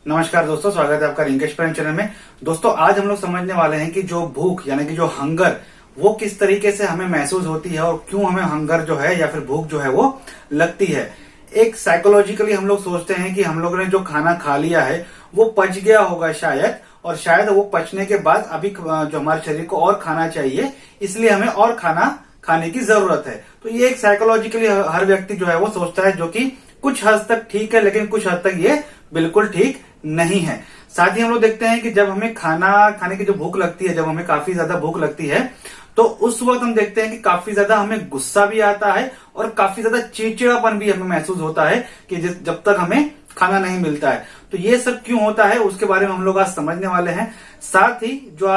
नमस्कार दोस्तों, स्वागत है आपका रिंकेश प्रेम चैनल में। दोस्तों आज हम लोग समझने वाले हैं कि जो भूख यानी कि जो हंगर वो किस तरीके से हमें महसूस होती है और क्यों हमें हंगर जो है या फिर भूख जो है वो लगती है। एक साइकोलॉजिकली हम लोग सोचते हैं कि हम लोग ने जो खाना खा लिया है वो पच गया होगा शायद, और शायद वो पचने के बाद अभी जो हमारे शरीर को और खाना चाहिए, इसलिए हमें और खाना खाने की जरूरत है। तो ये एक साइकोलॉजिकली हर व्यक्ति जो है वो सोचता है, जो कि कुछ हद तक ठीक है, लेकिन कुछ हद तक ये बिल्कुल ठीक नहीं है। साथ ही हम लोग देखते हैं कि जब हमें खाना खाने की जो भूख लगती है, जब हमें काफी ज्यादा भूख लगती है, तो उस वक्त हम देखते हैं कि काफी ज्यादा हमें गुस्सा भी आता है और काफी ज्यादा चिड़चिड़ापन भी हमें महसूस होता है कि जब तक हमें खाना नहीं मिलता है। तो ये सब क्यों होता है उसके बारे में हम लोग आज समझने वाले हैं। साथ ही जो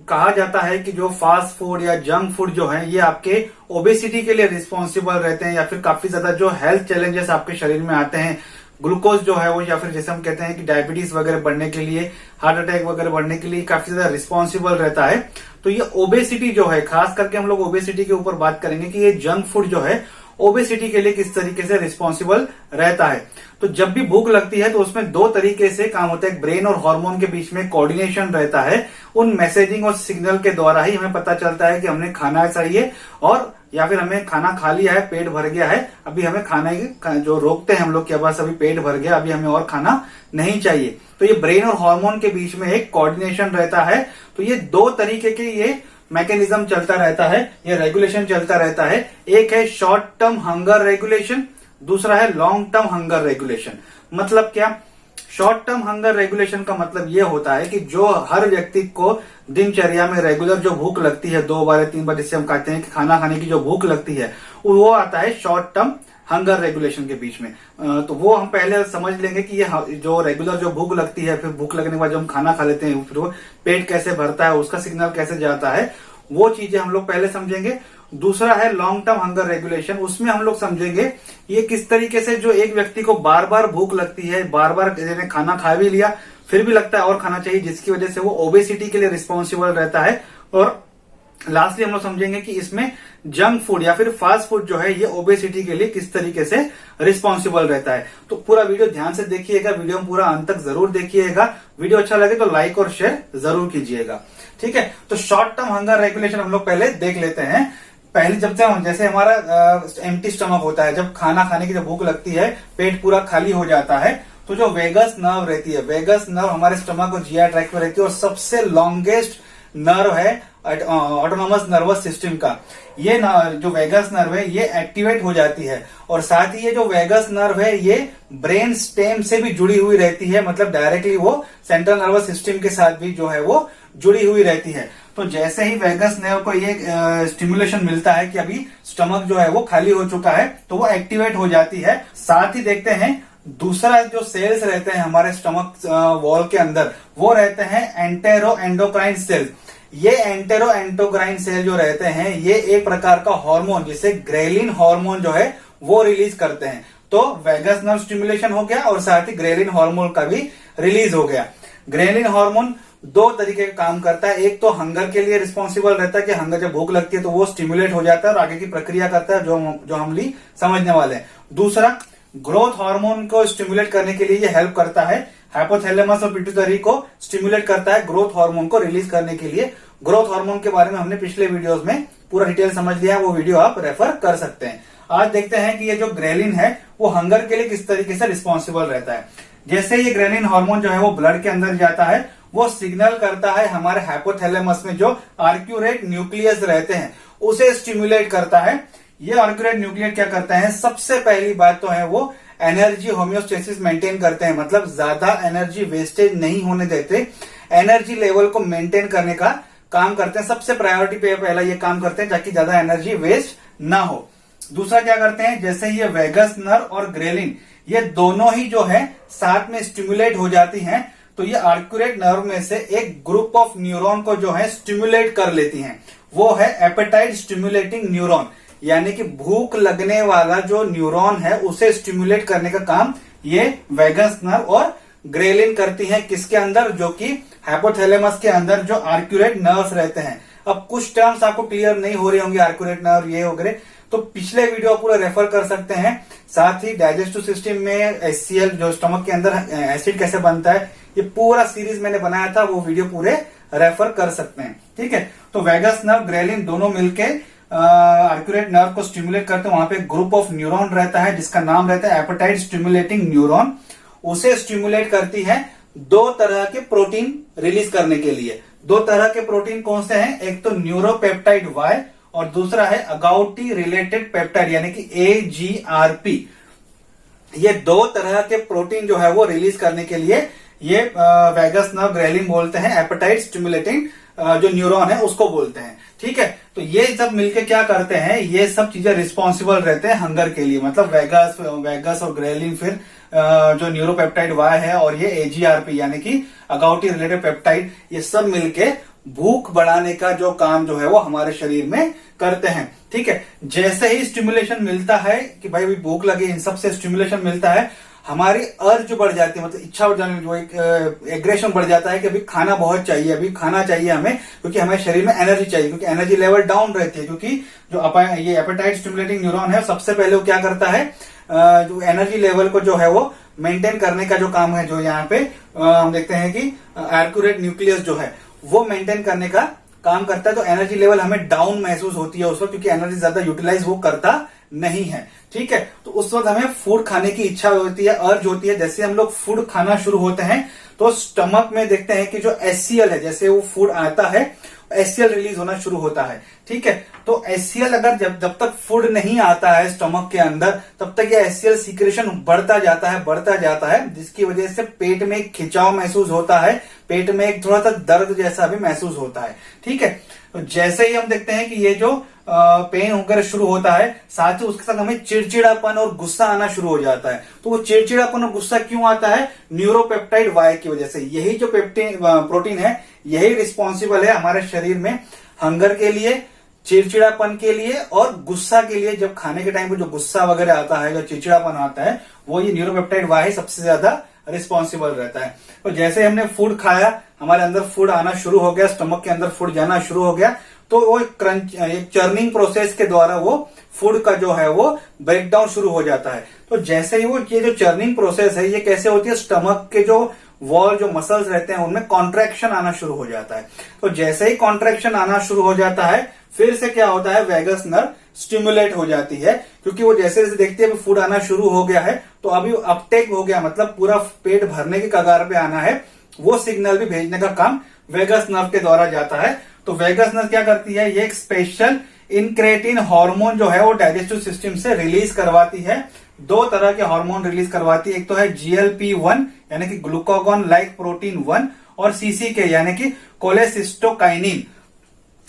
कहा जाता है कि जो फास्ट फूड या जंक फूड जो है ये आपके ओबेसिटी के लिए रिस्पॉन्सिबल रहते हैं, या फिर काफी ज्यादा जो हेल्थ चैलेंजेस आपके शरीर में आते हैं, ग्लूकोज जो है वो, या फिर जैसे हम कहते हैं कि डायबिटीज वगैरह बढ़ने के लिए, हार्ट अटैक वगैरह बढ़ने के लिए काफी ज्यादा रिस्पॉन्सिबल रहता है। तो ये ओबेसिटी जो है, खास करके हम लोग ओबेसिटी के ऊपर बात करेंगे कि ये जंक फूड जो है ओबेसिटी के लिए किस तरीके से रिस्पॉन्सिबल रहता है। तो जब भी भूख लगती है तो उसमें दो तरीके से काम होता है। ब्रेन और हार्मोन के बीच में कोऑर्डिनेशन रहता है। उन मैसेजिंग और सिग्नल के द्वारा ही हमें पता चलता है कि हमने खाना चाहिए, और या फिर हमें खाना खा लिया है, पेट भर गया है, अभी हमें खाने जो रोकते हैं हम लोग के पास, अभी पेट भर गया, अभी हमें और खाना नहीं चाहिए। तो ये ब्रेन और हार्मोन के बीच में एक कोऑर्डिनेशन रहता है। तो ये दो तरीके के ये मैकेनिज्म चलता रहता है, ये रेगुलेशन चलता रहता है। एक है शॉर्ट टर्म हंगर रेगुलेशन, दूसरा है लॉन्ग टर्म हंगर रेगुलेशन। मतलब क्या? शॉर्ट टर्म हंगर रेगुलेशन का मतलब ये होता है कि जो हर व्यक्ति को दिनचर्या में रेगुलर जो भूख लगती है, 2 बार 3 बार, जिससे हम कहते हैं कि खाना खाने की जो भूख लगती है, वो आता है शॉर्ट टर्म हंगर रेगुलेशन के बीच में। तो वो हम पहले समझ लेंगे कि ये जो रेगुलर जो भूख लगती है, फिर भूख लगने के बाद जब हम खाना खा लेते हैं, फिर वो पेट कैसे भरता है, उसका सिग्नल कैसे जाता है, वो चीजें हम लोग पहले समझेंगे। दूसरा है लॉन्ग टर्म हंगर रेगुलेशन। उसमें हम लोग समझेंगे ये किस तरीके से जो एक व्यक्ति को बार बार भूख लगती है, बार बार खाना खा भी लिया फिर भी लगता है और खाना चाहिए, जिसकी वजह से वो ओबेसिटी के लिए रिस्पॉन्सिबल रहता है। और लास्टली हम लोग समझेंगे कि इसमें जंक फूड या फिर फास्ट फूड जो है ये ओबेसिटी के लिए किस तरीके से रिस्पॉन्सिबल रहता है। तो पूरा वीडियो ध्यान से देखिएगा, वीडियो में पूरा अंत तक जरूर देखिएगा। वीडियो अच्छा लगे तो लाइक और शेयर जरूर कीजिएगा, ठीक है। तो शॉर्ट टर्म हंगर रेगुलेशन हम लोग पहले देख लेते हैं। पहले जैसे हमारा एम्प्टी स्टमक होता है, जब खाना खाने की जब भूख लगती है, पेट पूरा खाली हो जाता है, तो जो वेगस नर्व रहती है, वेगस नर्व हमारे स्टमक और जीआई ट्रैक्ट में रहती है, और सबसे लॉन्गेस्ट नर्व है ऑटोनोमस नर्वस सिस्टम का। ये जो वेगस नर्व है ये एक्टिवेट हो जाती है, और साथ ही ये जो वेगस नर्व है ये ब्रेन स्टेम से भी जुड़ी हुई रहती है। मतलब डायरेक्टली वो सेंट्रल नर्वस सिस्टम के साथ भी जो है वो जुड़ी हुई रहती है। तो जैसे ही वेगस नर्व को ये स्टिमुलेशन मिलता है कि अभी स्टमक जो है वो खाली हो चुका है, तो वो एक्टिवेट हो जाती है। साथ ही देखते हैं दूसरा जो सेल्स रहते हैं हमारे स्टमक वॉल के अंदर, वो रहते हैं एंटेरो एंडोक्राइन सेल्स। ये एंटेरो एंडोक्राइन सेल जो रहते हैं ये एक प्रकार का हार्मोन, जिसे ग्रेलिन हार्मोन जो है वो रिलीज करते हैं। तो वेगस नर्व स्टिमुलेशन हो गया और साथ ही ग्रेलिन हार्मोन का भी रिलीज हो गया। ग्रेलिन हार्मोन दो तरीके का काम करता है। एक तो हंगर के लिए रिस्पॉन्सिबल रहता है कि हंगर जब भूख लगती है तो वो स्टिमुलेट हो जाता है और आगे की प्रक्रिया करता है, जो हम ली समझने वाले हैं। दूसरा ग्रोथ हार्मोन को स्टिमुलेट करने के लिए ये हेल्प करता है, हाइपोथैलेमस और पिट्यूटरी को स्टिमुलेट करता है ग्रोथ हार्मोन को रिलीज करने के लिए। ग्रोथ हार्मोन के बारे में हमने पिछले वीडियोस में पूरा डिटेल समझ लिया है, वो वीडियो आप रेफर कर सकते हैं। आज देखते हैं कि ये जो ग्रेलिन है वो हंगर के लिए किस तरीके से रिस्पॉन्सिबल रहता है। जैसे ये ग्रेलिन हार्मोन जो है वो ब्लड के अंदर जाता है, वो सिग्नल करता है हमारे हाइपोथैलेमस में जो आर्क्यूरेट न्यूक्लियस रहते हैं उसे स्टिमुलेट करता है। ये आर्क्यूरेट न्यूक्लियस क्या करता है? सबसे पहली बात तो है वो एनर्जी होम्योस्टेसिस मेंटेन करते हैं, मतलब ज्यादा एनर्जी वेस्टेज नहीं होने देते, एनर्जी लेवल को मेंटेन करने का काम करते हैं। सबसे प्रायोरिटी पे पहला ये काम करते हैं ताकि ज्यादा एनर्जी वेस्ट ना हो। दूसरा क्या करते हैं, जैसे ये वेगस नर्व और ग्रेलिन ये दोनों ही जो है साथ में स्टिमुलेट हो जाती हैं, तो ये आर्क्यूरेट नर्व में से एक ग्रुप ऑफ न्यूरॉन को जो है स्टिमुलेट कर लेती हैं। वो है एपेटाइट स्टिमुलेटिंग न्यूरॉन, यानी कि भूख लगने वाला जो न्यूरॉन है उसे स्टिमुलेट करने का काम ये वेगस नर्व और ग्रेलिन करती हैं। किसके अंदर? जो कि हाइपोथैलेमस के अंदर जो आर्क्यूरेट नर्व्स रहते हैं। अब कुछ टर्म्स आपको क्लियर नहीं हो रहे होंगे, आर्क्यूरेट नर्व ये वगैरह, तो पिछले वीडियो आप पूरा रेफर कर सकते हैं। साथ ही डाइजेस्टिव सिस्टम में HCl जो स्टमक के अंदर एसिड कैसे बनता है ये पूरा सीरीज मैंने बनाया था, वो वीडियो पूरे रेफर कर सकते हैं। ठीक है, तो वेगस नर्व, ग्रेलिन दोनों मिलके आर्क्यूरेट नर्व को स्टिमुलेट करते हैं। वहां पे ग्रुप ऑफ न्यूरॉन रहता है जिसका नाम रहता है एपेटाइट स्टिमुलेटिंग न्यूरॉन। उसे स्टिमुलेट करती है दो तरह के प्रोटीन रिलीज करने के लिए। दो तरह के प्रोटीन कौन से हैं? एक तो न्यूरोपेप्टाइड वाई और दूसरा है अगाउटी रिलेटेड पेप्टाइड यानी कि AGRP। ये दो तरह के प्रोटीन जो है वो रिलीज करने के लिए ये वेगस नर्व, ग्रेलिन बोलते हैं, एपेटाइट स्टिमुलेटिंग जो न्यूरॉन है उसको बोलते हैं। ठीक है, तो ये सब मिलके क्या करते हैं, ये सब चीजें रिस्पॉन्सिबल रहते हैं हंगर के लिए। मतलब वेगस और ग्रेलिन, फिर जो न्यूरोपेप्टाइड वाई है और ये AGRP यानी कि अगाउटी रिलेटेड पेप्टाइड, ये सब मिलके भूख बढ़ाने का जो काम जो है वो हमारे शरीर में करते हैं। ठीक है, जैसे ही स्टिमुलेशन मिलता है कि भाई भूख लगी, इन सब से स्टिमुलेशन मिलता है, हमारी अर्ज बढ़ जाती है, मतलब इच्छा बढ़ जाने, जो एक एग्रेशन बढ़ जाता है कि अभी खाना बहुत चाहिए, अभी खाना चाहिए हमें, क्योंकि हमारे शरीर में एनर्जी चाहिए, क्योंकि एनर्जी लेवल डाउन रहती है। क्योंकि जो ये एपेटाइट स्टिमुलेटिंग न्यूरॉन है सबसे पहले वो क्या करता है, जो एनर्जी लेवल को जो है वो मेंटेन करने का जो काम है, जो यहाँ पे हम देखते हैं कि आर्क्यूरेट न्यूक्लियस जो है वो मेंटेन करने का काम करता है। तो एनर्जी लेवल हमें डाउन महसूस होती है उस वक्त, क्योंकि एनर्जी ज्यादा यूटिलाइज वो करता नहीं है। ठीक है, तो उस वक्त हमें फूड खाने की इच्छा होती है, अर्ज होती है। जैसे हम लोग फूड खाना शुरू होते हैं तो स्टमक में देखते हैं कि जो HCl है, जैसे वो फूड आता है HCl रिलीज होना शुरू होता है। ठीक है, तो HCl अगर जब तक फूड नहीं आता है स्टमक के अंदर, तब तक ये HCl सीक्रेशन बढ़ता जाता है, जिसकी वजह से पेट में एक खिंचाव महसूस होता है, पेट में एक थोड़ा सा दर्द जैसा भी महसूस होता है। ठीक है, तो जैसे ही हम देखते हैं कि ये जो पेन होकर शुरू होता है, साथ ही उसके साथ हमें चिड़चिड़ापन और गुस्सा आना शुरू हो जाता है। तो वो चिड़चिड़ापन और गुस्सा क्यों आता है? न्यूरोपेप्टाइड वाई की वजह से। यही जो प्रोटीन है यही रिस्पॉन्सिबल है हमारे शरीर में हंगर के लिए, चिड़चिड़ापन के लिए और गुस्सा के लिए। जब खाने के टाइम पे जो गुस्सा वगैरह आता है, जो चिड़चिड़ापन आता है, वो ये न्यूरोपेप्टाइड वाई सबसे ज्यादा रिस्पॉन्सिबल रहता है। तो जैसे हमने फूड खाया, हमारे अंदर फूड आना शुरू हो गया, स्टमक के अंदर फूड जाना शुरू हो गया, तो वो एक चर्निंग प्रोसेस के द्वारा वो फूड का जो है वो ब्रेकडाउन शुरू हो जाता है। तो जैसे ही वो ये जो चर्निंग प्रोसेस है ये कैसे होती है, स्टमक के जो वॉल, जो मसल्स रहते हैं उनमें कॉन्ट्रैक्शन आना शुरू हो जाता है। तो जैसे ही कॉन्ट्रैक्शन आना शुरू हो जाता है, फिर से क्या होता है, वेगस नर्व स्टिमुलेट हो जाती है, क्योंकि वो जैसे जैसे देखती है फूड आना शुरू हो गया है, तो अभी अपटेक हो गया, मतलब पूरा पेट भरने की कगार पे आना है, वो सिग्नल भी भेजने का काम वेगस नर्व के द्वारा जाता है। तो वेगस नर्व क्या करती है, ये एक स्पेशल इनक्रेटिन हार्मोन जो है वो डाइजेस्टिव सिस्टम से रिलीज करवाती है। दो तरह के हार्मोन रिलीज करवाती है, एक तो है GLP-1 यानी कि ग्लूकागॉन लाइक प्रोटीन 1 और CCK यानी कि कोलेसिस्टोकाइनिन।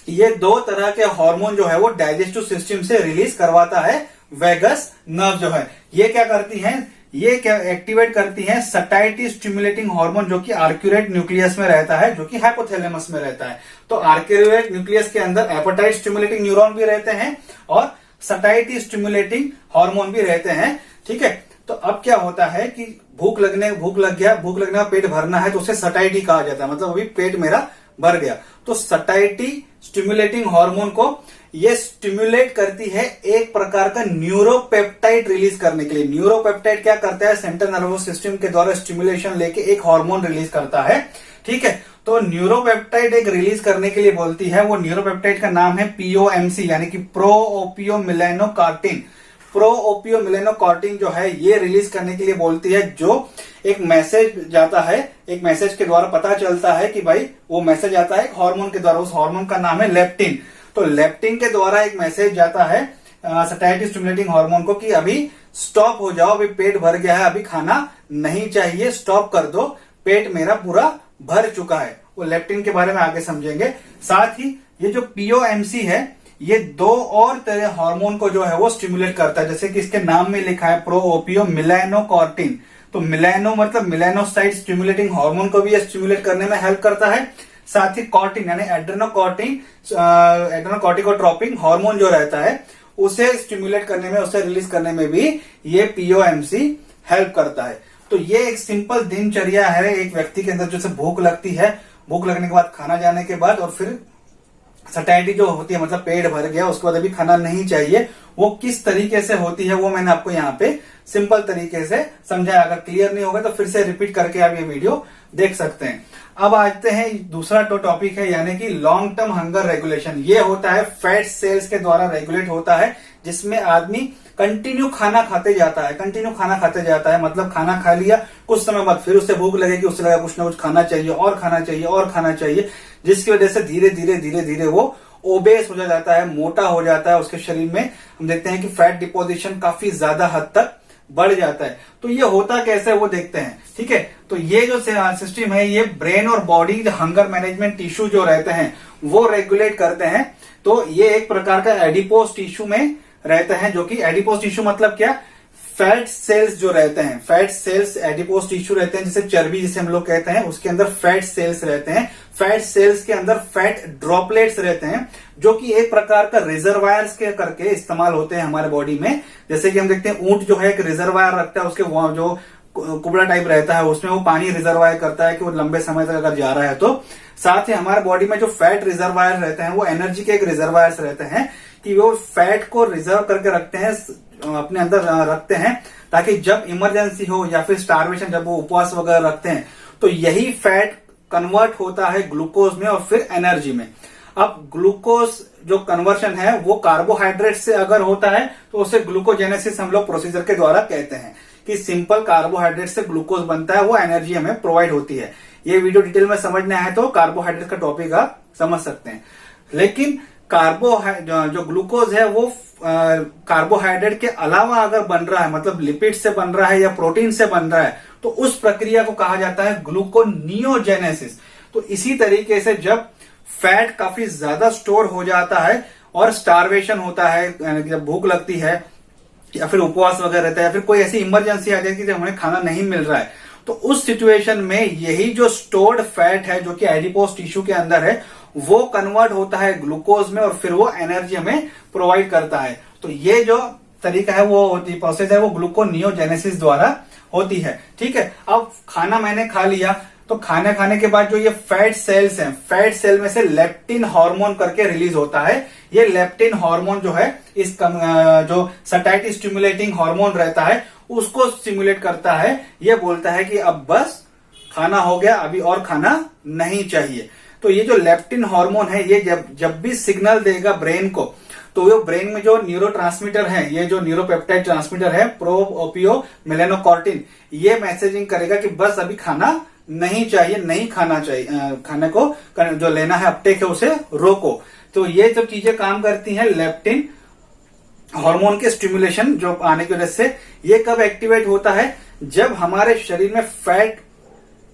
ये दो तरह के हार्मोन जो है वो डाइजेस्टिव सिस्टम से रिलीज करवाता है वेगस नर्व जो है। ये क्या करती है, ये क्या एक्टिवेट करती है, सटाइटी स्टिमुलेटिंग हार्मोन जो कि आर्क्यूरेट न्यूक्लियस में रहता है, जो कि हाइपोथैलेमस में रहता है। तो आर्क्यूरेट न्यूक्लियस के अंदर एपेटाइट स्टिमुलेटिंग न्यूरॉन भी रहते हैं और सटाइटी स्टिमुलेटिंग हार्मोन भी रहते हैं। ठीक है, तो अब क्या होता है कि भूख लगने का पेट भरना है, तो उसे सटाइटी कहा जाता है, मतलब अभी पेट मेरा भर गया। तो सटाइटी स्टिमुलेटिंग हार्मोन को ये स्टिमुलेट करती है एक प्रकार का न्यूरोपेप्टाइड रिलीज करने के लिए। न्यूरोपेप्टाइड क्या करता है, सेंट्रल नर्वस सिस्टम के द्वारा स्टिमुलेशन लेके एक हार्मोन रिलीज करता है। ठीक है, तो न्यूरोपेप्टाइड एक रिलीज करने के लिए बोलती है, वो न्यूरोपेप्टाइड का नाम है POMC यानी कि प्रो ओपियो मिलेनोकार्टिन। प्रो ओपियो मिलेनोकार्टिन जो है ये रिलीज करने के लिए बोलती है, जो एक मैसेज जाता है, एक मैसेज के द्वारा पता चलता है कि भाई वो मैसेज आता है एक हार्मोन के द्वारा, उस हार्मोन का नाम है लेप्टिन। तो लेप्टिन के द्वारा एक मैसेज जाता है सटाइटी स्टिमुलेटिंग हार्मोन को कि अभी स्टॉप हो जाओ, अभी पेट भर गया है, अभी खाना नहीं चाहिए, स्टॉप कर दो, पेट मेरा पूरा भर चुका है। वो लेप्टिन के बारे में आगे समझेंगे। साथ ही ये जो POMC है ये दो और तरह हार्मोन को जो है वो स्टिमुलेट करता है, जैसे कि इसके नाम में लिखा है प्रो ओपियो मिलेनोकार्टिन। तो मिलेनो मतलब मिलेनोसाइट स्टिमुलेटिंग हार्मोन को भी ये स्टिमुलेट करने में हेल्प करता है। साथ ही कॉर्टिन यानी एड्रेनोकॉर्टिकोट्रोपिक हार्मोन जो रहता है उसे स्टिमुलेट करने में, उसे रिलीज करने में भी ये POMC हेल्प करता है। तो ये एक सिंपल दिनचर्या है एक व्यक्ति के अंदर, जैसे भूख लगती है, भूख लगने के बाद खाना जाने के बाद और फिर सटैटी जो होती है, मतलब पेट भर गया उसके बाद अभी खाना नहीं चाहिए, वो किस तरीके से होती है वो मैंने आपको यहाँ पे सिंपल तरीके से समझाया। अगर क्लियर नहीं होगा तो फिर से रिपीट करके आप ये वीडियो देख सकते हैं। अब आते हैं दूसरा टॉपिक है, यानी कि लॉन्ग टर्म हंगर रेगुलेशन। ये होता है फैट सेल्स के द्वारा रेगुलेट होता है, जिसमें आदमी कंटिन्यू खाना खाते जाता है, कंटिन्यू खाना खाते जाता है। मतलब खाना खा लिया, कुछ समय बाद फिर उसे भूख लगेगी, उससे लगा कुछ ना कुछ खाना चाहिए और खाना चाहिए और खाना चाहिए, जिसकी वजह से धीरे धीरे धीरे धीरे वो ओबेस हो जाता है, मोटा हो जाता है। उसके शरीर में हम देखते हैं कि फैट डिपोजिशन काफी ज्यादा हद तक बढ़ जाता है। तो ये होता कैसे है वो देखते हैं, ठीक है। तो ये जो सिस्टम है, ये ब्रेन और बॉडी हंगर मैनेजमेंट टिश्यू जो रहते हैं वो रेगुलेट करते हैं। तो ये एक प्रकार का एडिपोज टिश्यू में रहते हैं, जो कि एडिपोज टिश्यू मतलब क्या, फैट सेल्स जो रहते हैं, फैट सेल्स एडिपोज टिश्यू रहते हैं, जैसे चर्बी जिसे हम लोग कहते हैं, उसके अंदर फैट सेल्स रहते हैं। फैट सेल्स के अंदर फैट ड्रॉपलेट्स रहते हैं, जो कि एक प्रकार का रिजर्वायर्स के करके इस्तेमाल होते हैं हमारे बॉडी में। जैसे कि हम देखते हैं ऊंट जो है एक रिजर्वायर रखता है, उसके जो कुबड़ा टाइप रहता है उसमें वो पानी रिजर्वायर करता है कि वो लंबे समय तक अगर जा रहा है तो। साथ ही हमारे बॉडी में जो फैट रिजर्वायर रहते हैं वो एनर्जी के एक रिजर्वायर्स रहते हैं, कि वो फैट को रिजर्व करके रखते हैं, अपने अंदर रखते हैं, ताकि जब इमरजेंसी हो या फिर स्टारवेशन, जब वो उपवास वगैरह रखते हैं तो यही फैट कन्वर्ट होता है ग्लूकोज में और फिर एनर्जी में। अब ग्लूकोज जो कन्वर्शन है वो कार्बोहाइड्रेट से अगर होता है तो उसे ग्लूकोजेनेसिस हम लोग प्रोसीजर के द्वारा कहते हैं, कि सिंपल कार्बोहाइड्रेट से ग्लूकोज बनता है, वो एनर्जी हमें प्रोवाइड होती है। ये वीडियो डिटेल में समझना है तो कार्बोहाइड्रेट का टॉपिक आप समझ सकते हैं। लेकिन जो ग्लूकोज है वो कार्बोहाइड्रेट के अलावा अगर बन रहा है, मतलब लिपिड से बन रहा है या प्रोटीन से बन रहा है, तो उस प्रक्रिया को कहा जाता है ग्लूकोनियोजेनेसिस। तो इसी तरीके से जब फैट काफी ज्यादा स्टोर हो जाता है और स्टारवेशन होता है, जब भूख लगती है या फिर उपवास वगैरह रहता है या फिर कोई ऐसी इमरजेंसी आ जाती है जब हमें खाना नहीं मिल रहा है, तो उस सिचुएशन में यही जो स्टोर्ड फैट है जो कि एडिपोज टिश्यू के अंदर है वो कन्वर्ट होता है ग्लूकोज में और फिर वो एनर्जी हमें प्रोवाइड करता है। तो ये जो तरीका है वो प्रोसेस है वो ग्लूकोनियोजेनेसिस द्वारा होती है, ठीक है। अब खाना मैंने खा लिया, तो खाना खाने के बाद जो ये फैट सेल्स हैं, फैट सेल में से लेप्टिन हार्मोन करके रिलीज होता है। ये लेप्टिन हार्मोन जो है इस जो सटाइटी स्टिमुलेटिंग हार्मोन रहता है उसको स्टिमुलेट करता है। ये बोलता है कि अब बस खाना हो गया, अभी और खाना नहीं चाहिए। तो ये जो लेप्टिन हार्मोन है ये जब भी सिग्नल देगा ब्रेन को, तो वो ब्रेन में जो न्यूरोट्रांसमीटर है, ये जो न्यूरोपेप्टाइड ट्रांसमीटर है प्रोओपियो मेलेनोकॉर्टिन, ये मैसेजिंग करेगा कि बस अभी खाना नहीं चाहिए, नहीं खाना चाहिए, खाने को जो लेना है अपटेक है उसे रोको। तो ये जो चीजें काम करती हैं लेप्टिन हार्मोन के स्टिमुलेशन जो आने की वजह से। ये कब एक्टिवेट होता है, जब हमारे शरीर में फैट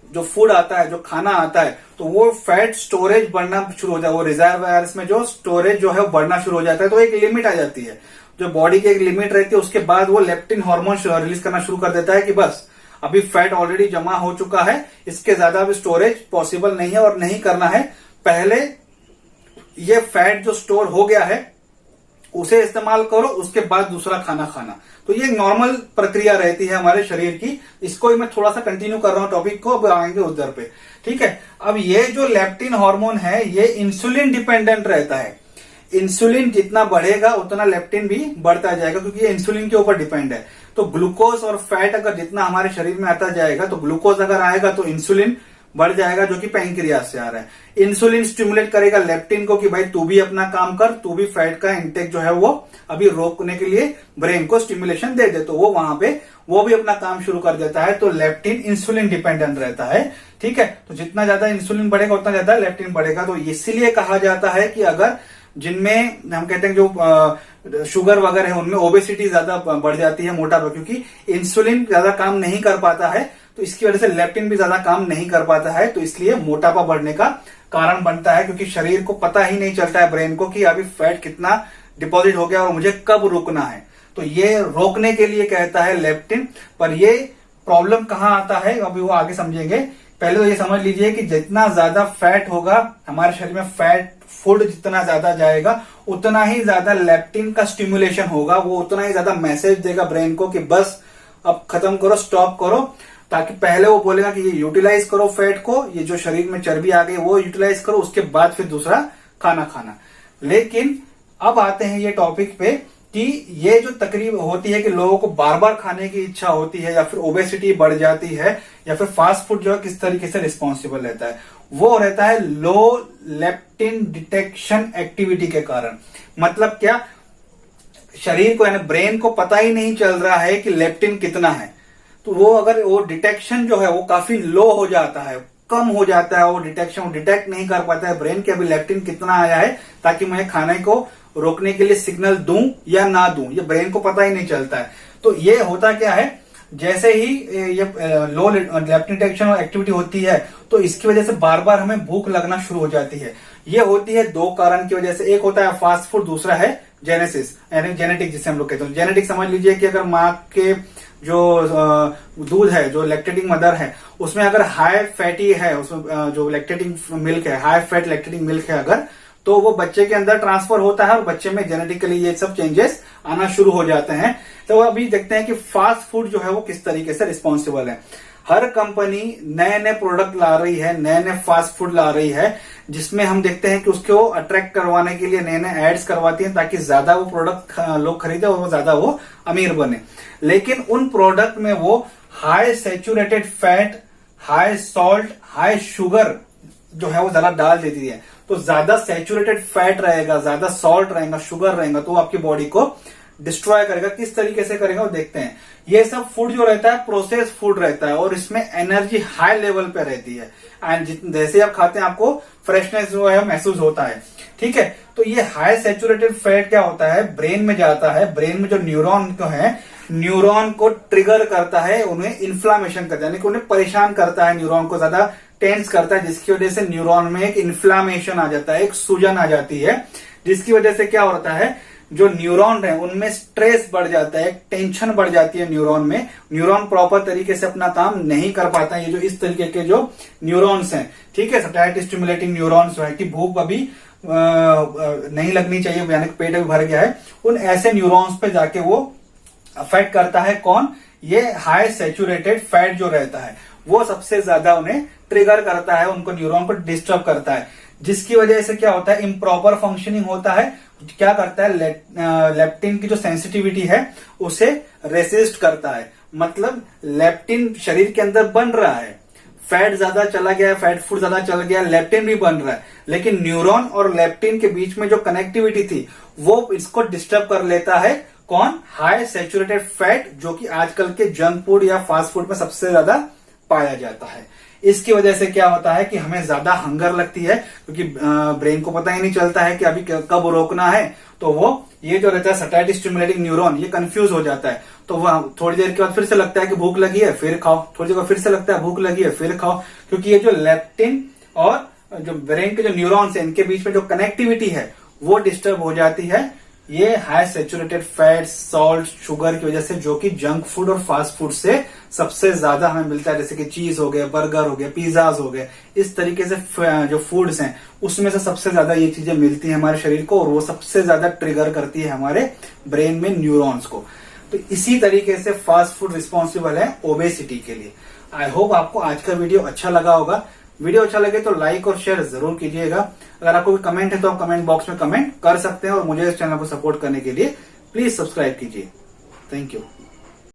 जो फूड आता है, जो खाना आता है, तो वो फैट स्टोरेज बढ़ना शुरू हो जाए, वो रिजर्वायर्स में जो स्टोरेज जो है वो बढ़ना शुरू हो जाता है। तो एक लिमिट आ जाती है, जो बॉडी की एक लिमिट रहती है, उसके बाद वो लेप्टिन हार्मोन रिलीज करना शुरू कर देता है कि बस अभी फैट ऑलरेडी जमा हो चुका है, इसके ज्यादा अभी स्टोरेज पॉसिबल नहीं है और नहीं करना है। पहले ये फैट जो स्टोर हो गया है उसे इस्तेमाल करो, उसके बाद दूसरा खाना खाना। तो ये नॉर्मल प्रक्रिया रहती है हमारे शरीर की। इसको मैं थोड़ा सा कंटिन्यू कर रहा हूं टॉपिक को, अब आएंगे उधर पे, ठीक है। अब ये जो लेप्टिन हार्मोन है ये इंसुलिन डिपेंडेंट रहता है। इंसुलिन जितना बढ़ेगा उतना लेप्टिन भी बढ़ता जाएगा, क्योंकि ये इंसुलिन के ऊपर डिपेंड है। तो ग्लूकोज और फैट अगर जितना हमारे शरीर में आता जाएगा, तो ग्लूकोज अगर आएगा तो इंसुलिन बढ़ जाएगा, जो कि पैंक्रियास से आ रहा है। इंसुलिन स्टिमुलेट करेगा लेप्टिन को कि भाई तू भी अपना काम कर, तू भी फैट का इंटेक जो है वो अभी रोकने के लिए ब्रेन को स्टिमुलेशन दे दे। तो वो वहां पे वो भी अपना काम शुरू कर देता है। तो लेप्टिन इंसुलिन डिपेंडेंट रहता है, ठीक है। तो जितना ज्यादा इंसुलिन बढ़ेगा उतना ज्यादा लेप्टिन बढ़ेगा। तो इसीलिए कहा जाता है कि अगर जिनमें हम कहते हैं जो शुगर वगैरह है उनमें ओबेसिटी ज्यादा बढ़ जाती है, मोटापा, क्योंकि इंसुलिन ज्यादा काम नहीं कर पाता है, तो इसकी वजह से लेप्टिन भी ज्यादा काम नहीं कर पाता है। तो इसलिए मोटापा बढ़ने का कारण बनता है, क्योंकि शरीर को पता ही नहीं चलता है, ब्रेन को, कि अभी फैट कितना डिपॉजिट हो गया और मुझे कब रुकना है। तो ये रोकने के लिए कहता है लेप्टिन। पर ये प्रॉब्लम कहाँ आता है अभी वो आगे समझेंगे। पहले तो ये समझ लीजिए कि जितना ज्यादा फैट होगा हमारे शरीर में, फैट फूड जितना ज्यादा जाएगा उतना ही ज्यादा लेप्टिन का स्टिमुलेशन होगा, वो उतना ही ज्यादा मैसेज देगा ब्रेन को कि बस अब खत्म करो, स्टॉप करो। ताकि पहले वो बोलेगा कि ये यूटिलाइज करो फैट को, ये जो शरीर में चर्बी आ गई वो यूटिलाइज करो, उसके बाद फिर दूसरा खाना खाना। लेकिन अब आते हैं ये टॉपिक पे कि ये जो तकलीफ होती है कि लोगों को बार बार खाने की इच्छा होती है या फिर ओबेसिटी बढ़ जाती है या फिर फास्ट फूड जो है किस तरीके से रिस्पॉन्सिबल रहता है, वो रहता है लो लेप्टिन डिटेक्शन एक्टिविटी के कारण। मतलब क्या, शरीर को यानी ब्रेन को पता ही नहीं चल रहा है कि लेप्टिन कितना है, तो वो अगर वो डिटेक्शन जो है वो काफी लो हो जाता है, कम हो जाता है, वो डिटेक्शन डिटेक्ट नहीं कर पाता है ब्रेन के अभी लेप्टिन कितना आया है ताकि मैं खाने को रोकने के लिए सिग्नल दूं या ना दूं, ये ब्रेन को पता ही नहीं चलता है। तो ये होता क्या है, जैसे ही ये लो लेप्टिन डिटेक्शन एक्टिविटी होती है तो इसकी वजह से बार बार हमें भूख लगना शुरू हो जाती है। ये होती है दो कारण की वजह से, एक होता है फास्ट फूड, दूसरा है जेनेसिस यानी जेनेटिक जिसे हम लोग कहते हैं। जेनेटिक समझ लीजिए कि अगर माँ के जो दूध है, जो लैक्टेटिंग मदर है, उसमें अगर हाई फैटी है, उसमें जो लैक्टेटिंग मिल्क है, हाई फैट लैक्टेटिंग मिल्क है अगर, तो वो बच्चे के अंदर ट्रांसफर होता है और बच्चे में जेनेटिकली ये सब चेंजेस आना शुरू हो जाते हैं। तो अभी देखते हैं कि फास्ट फूड जो है वो किस तरीके से रिस्पॉन्सिबल है। हर कंपनी नए नए प्रोडक्ट ला रही है, नए नए फास्ट फूड ला रही है, जिसमें हम देखते हैं कि उसको अट्रैक्ट करवाने के लिए नए नए एड्स करवाती हैं ताकि ज्यादा वो प्रोडक्ट लोग खरीदे और ज्यादा वो अमीर बने। लेकिन उन प्रोडक्ट में वो high saturated fat, high salt, high sugar जो है वो ज्यादा डाल देती है। तो ज्यादा सैचुरेटेड फैट रहेगा, ज्यादा सॉल्ट रहेगा, शुगर रहेगा, तो वो आपकी बॉडी को डिस्ट्रॉय करेगा। किस तरीके से करेगा वो देखते हैं। ये सब फूड जो रहता है प्रोसेस फूड रहता है और इसमें एनर्जी हाई लेवल पे रहती है एंड जैसे आप खाते हैं आपको फ्रेशनेस जो है महसूस होता है, ठीक है। तो ये हाई सैचुरेटेड फैट क्या होता है, ब्रेन में जाता है, ब्रेन में जो न्यूरॉन को है, न्यूरॉन को ट्रिगर करता है, उन्हें इन्फ्लामेशन करता है, यानी कि उन्हें परेशान करता है, न्यूरॉन को ज्यादा टेंस करता है, जिसकी वजह से न्यूरॉन में एक इन्फ्लामेशन आ जाता है, एक सूजन आ जाती है, जिसकी वजह से क्या होता है, जो न्यूरॉन है उनमें स्ट्रेस बढ़ जाता है, टेंशन बढ़ जाती है न्यूरॉन में, न्यूरॉन प्रॉपर तरीके से अपना काम नहीं कर पाता है। ये जो इस तरीके के जो न्यूरॉन्स हैं, ठीक है, सैटाइट स्टिमुलेटिंग न्यूरॉन्स है कि भूख अभी नहीं लगनी चाहिए, यानी पेट अभी भर गया है, उन ऐसे न्यूरॉन्स पे जाके वो अफेक्ट करता है। कौन, ये हाई सैचुरेटेड फैट जो रहता है वो सबसे ज्यादा उन्हें ट्रिगर करता है, उनको न्यूरॉन को डिस्टर्ब करता है, जिसकी वजह से क्या होता है, इम्प्रॉपर फंक्शनिंग होता है। क्या करता है, लेप्टिन की जो सेंसिटिविटी है उसे रेसिस्ट करता है। मतलब लेप्टिन शरीर के अंदर बन रहा है, फैट ज्यादा चला गया, फैट फूड ज्यादा चल गया, लेप्टिन भी बन रहा है, लेकिन न्यूरॉन और लेप्टिन के बीच में जो कनेक्टिविटी थी वो इसको डिस्टर्ब कर लेता है। कौन, हाई सैचुरेटेड फैट, जो कि आजकल के जंक फूड या फास्ट फूड में सबसे ज्यादा पाया जाता है। इसकी वजह से क्या होता है कि हमें ज्यादा हंगर लगती है, क्योंकि ब्रेन को पता ही नहीं चलता है कि अभी कब रोकना है, तो वो ये जो रहता है सैटाइट स्टिमुलेटिंग न्यूरॉन ये कंफ्यूज हो जाता है। तो वह थोड़ी देर के बाद फिर से लगता है कि भूख लगी है, फिर खाओ, थोड़ी देर बाद फिर से लगता है भूख लगी है, फिर खाओ, क्योंकि ये जो लेप्टिन और जो ब्रेन के जो न्यूरॉन्स है इनके बीच में जो कनेक्टिविटी है वो डिस्टर्ब हो जाती है। ये high saturated fat, salt, sugar की वजह से, जो कि जंक फूड और फास्ट फूड से सबसे ज्यादा हमें मिलता है, जैसे कि चीज हो गया, बर्गर हो गया, पिज्जाज हो गए, इस तरीके से जो फूड्स हैं उसमें से सबसे ज्यादा ये चीजें मिलती हैं हमारे शरीर को और वो सबसे ज्यादा ट्रिगर करती है हमारे ब्रेन में न्यूरॉन्स को। तो इसी तरीके से फास्ट फूड रिस्पॉन्सिबल है ओबेसिटी के लिए। आई होप आपको आज का वीडियो अच्छा लगा होगा। वीडियो अच्छा लगे तो लाइक और शेयर जरूर कीजिएगा। अगर आपको कोई कमेंट है तो आप कमेंट बॉक्स में कमेंट कर सकते हैं और मुझे इस चैनल को सपोर्ट करने के लिए प्लीज सब्सक्राइब कीजिए। Thank you.